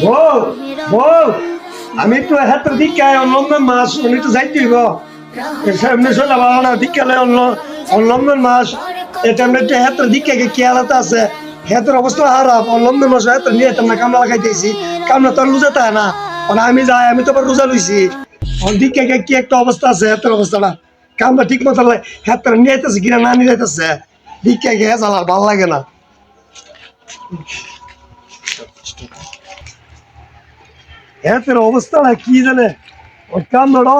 বউ বউ আমি তো হাত দিকে লন্ডন মাস উনি তো যাইতে হইব সামনে চলে ভালো না দিকে লন্ডন মাস এটা আমরা একটু হাতের দিকে কি আলাদা আছে হাতের অবস্থা খারাপ লন্ডন মাস হাত নিয়ে তোমরা কামলা লাগাইতেছি কামলা তোর লুজাতে না আমি যাই আমি তো রোজা লইছি দিকে কি একটা অবস্থা আছে হাতের অবস্থাটা কামলা ঠিক মতো হাতের নিয়ে যাইতেছে কিনা না নিয়ে যাইতেছে দিকে গে জ্বালা ভালো লাগে না হাতের অবস্থাটা কি জানে ওই কাম নড়া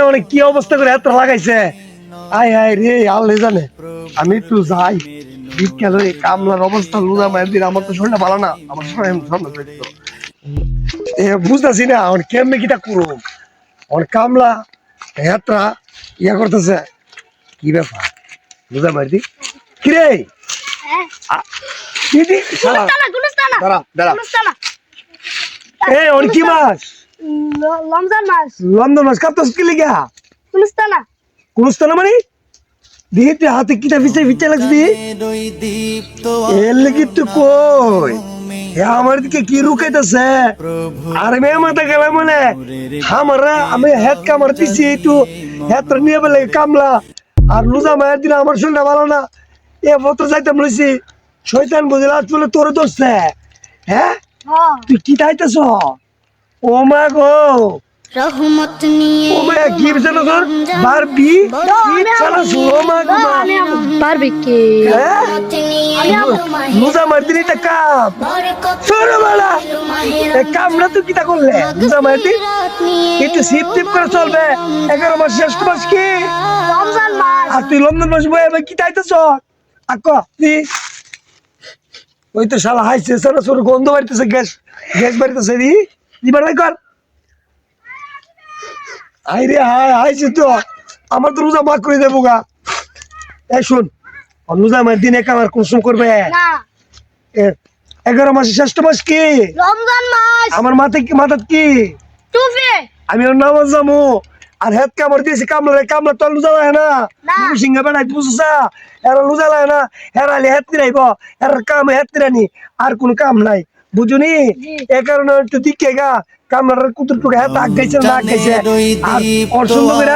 মানে কি অবস্থা করে এত লাগাইছে আয় আয় রে আল্লাহ জানে আমি একটু যাই বিজ্ঞান কামলার অবস্থা লুজা মায়ের দিন আমার তো শরীরটা ভালো না আমার বুঝতেছি না আমার কেমনে কিটা করুম আমার কামলা হেতরা ইয়া করতেছে কি ব্যাপার লুজা মায়ের দিন কিরে কি মাছ লন্ডন মাছ কাটছস কি লিগা কুলুস্তানা মানে দিতে হাতে কিটা ভিতরে ভিতরে লাগছে এর লাগি তো কই আমার দিকে কি রুকাইতেছে আর মে মাথা গেল মানে আমরা আমি হেড কামড় দিছি একটু হেড নিয়ে বলে কামলা আর লুজা মায়ের দিন আমার শরীরটা ভালো না এ পত্র যাইতাম লইছি শয়তান বুঝলা বলে তোরে ধরছে হ্যাঁ তুই কি চাইতেছ ও মা গো রহমত নিয়ে ও মা কি বিছানা তোর বারবি কি চালা ও মা গো বারবি কে লুজা মারদিনি তা কাম সরে বালা এ কাম না তুই কিটা করলে লুজা মারদি একটু সিপ টিপ করে চলবে 11 মাস শেষ মাস কি রমজান মাস আর তুই লন্ডন মাস বয়ে কি চাইতেছ আকো তুই ওই তো শালা হাইছে সারা সর গন্ধ বাড়িতেছে গ্যাস বাড়িতেছে দিবার ভাই কর আই রে হাই হাইছে তো আমার তো রোজা মাক করে দেবো গা এই শুন রোজা মার দিনে কামার কুসুম করবে না 11 মাসের শেষ মাস কি রমজান মাস আমার মাথাত কি টুপি আমি ওর নামাজ যাবো আর হেড কামড় দিয়েছি কামলা তোর লুজা লাগে না সিংহা বেড়াই বুঝছা এরা লুজা লাগে না হেরালি হেড নিরাইব এর কাম হেড নিরানি আর কোন কাম নাই বুঝুনি এ কারণে একটু দিকে গা কামলার কুতুর টুকে হেড আগ গাইছে না আগ গাইছে আর অসুন্দর করে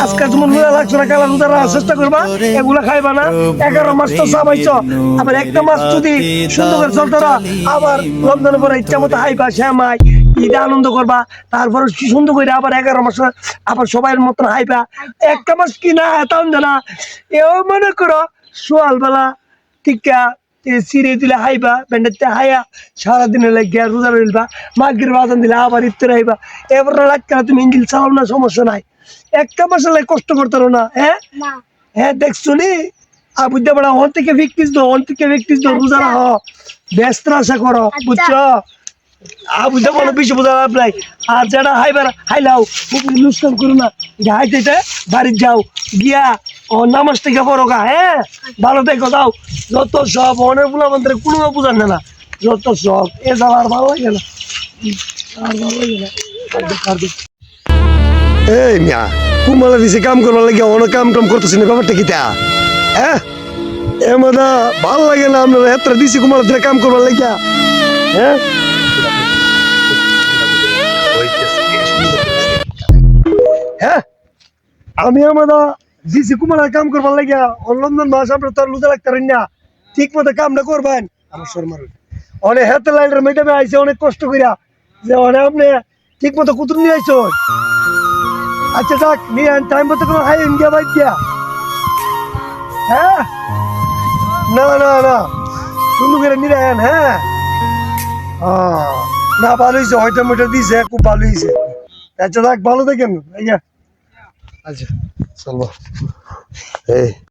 আজকে তোমার লুজা লাগছে না কালা লুজা চেষ্টা করবা এগুলা খাইবা না 11 মাস তো সাবাইছ আবার একটা মাস যদি সুন্দর করে চলতে আবার রমজানের পরে ইচ্ছা মতো হাইবা শ্যামাই ঈদে আনন্দ করবা তারপর কি সুন্দর করে আবার 11 মাস আবার সবাই মতন হাইবা একটা মাস কি না এতন জানা এও মনে করো সোয়াল বেলা টিকা সিরে দিলে হাইবা ব্যান্ডেতে হাইয়া সারাদিনে লাগিয়া রোজা রইলবা মাগির বাজান দিলে আবার ইফতার হাইবা এবার লাগা তুমি ইঞ্জিল চালাও না সমস্যা নাই একটা মাস লাগে কষ্ট করতে না হ্যাঁ হ্যাঁ দেখছো নি বুঝতে পারা অন থেকে ভিক্টিস দো রোজা রাখ ব্যস্ত আশা করো বুঝছো বুঝতে বলো বেশি বোঝা লাভ নাই আর যারা হাইবার হাইলাও নুসকান করো না হাইতে বাড়ি যাও গিয়া ও নামাজ থেকে পড়ো গা হ্যাঁ ভালো থেকো দাও যত সব অনেক বলে আমাদের কোনো বোঝান না যত সব এ যাওয়া আর ভালো লাগে না আর ভালো লাগে না এই মিয়া কুমালা দিছে কাম করবার লাগে অনেক কাম টাম করতেছি না ব্যাপারটা কিটা হ্যাঁ এ মাদা ভালো লাগে না আমরা এত দিছি কুমালা দিলে কাম করবার লাগিয়া হ্যাঁ হ্যাঁ আমি আমাদের জিসি কুমারের কাম করবার লাগিয়া লন্ডন মাস আমরা তোর লুজা লাগতে না ঠিক মতো কামটা করবেন আমার শর্মার অনেক হেলথ লাইনের ম্যাডামে আইসে অনেক কষ্ট করিয়া যে অনেক আপনি ঠিক মতো কুতুর নিয়ে আইসো আচ্ছা যাক নিয়ে টাইম মতো কোনো হাই ইন্ডিয়া বাইক দিয়া হ্যাঁ না না না সুন্দর করে নিয়ে আন হ্যাঁ না ভালো হয়েছে হয়তো মোটা দিয়েছে খুব ভালো হয়েছে আচ্ছা যাক ভালো থাকেন আচ্ছা চলো এই